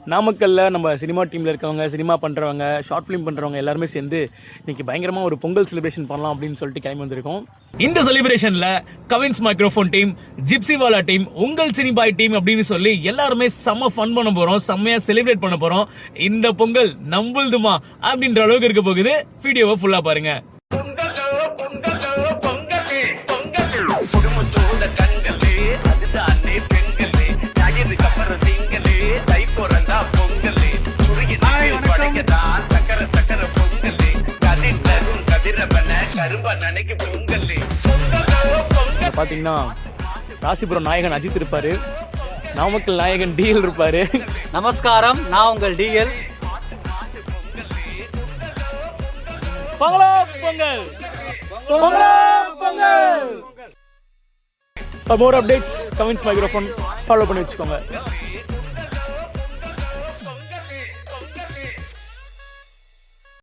நாமக்கல்லில் நம்ம சினிமா டீமில் இருக்கவங்க, சினிமா பண்ணுறவங்க, ஷார்ட் ஃபிலிம் பண்ணுறவங்க எல்லாருமே சேர்ந்து இன்றைக்கி பயங்கரமாக ஒரு பொங்கல் செலிப்ரேஷன் பண்ணலாம் அப்படின்னு சொல்லிட்டு கிளம்பி வந்திருக்கோம். இந்த செலிப்ரேஷனில் கவின்ஸ் மைக்ரோஃபோன் டீம், ஜிப்சிவாலா டீம், உங்கள் சினிபாய் டீம் அப்படின்னு சொல்லி எல்லாருமே செம்ம ஃபன் பண்ண போகிறோம், செம்மையாக செலிப்ரேட் பண்ண போகிறோம். இந்த பொங்கல் நம்புதுமா அப்படின்ற அளவுக்கு இருக்க போகுது. வீடியோவை ஃபுல்லாக பாருங்கள். பாத்தீங்கன்னா ராசிபுரம் நாயகன் அஜித் இருப்பாரு, நாமக்கல் நாயகன் டிஎல் இருப்பாரு. நமஸ்காரம், நான் உங்கள் டிஎல். Pongal Pongal Pongal. For more updates, Kavins Microphone follow பண்ணி வச்சுக்கோங்க.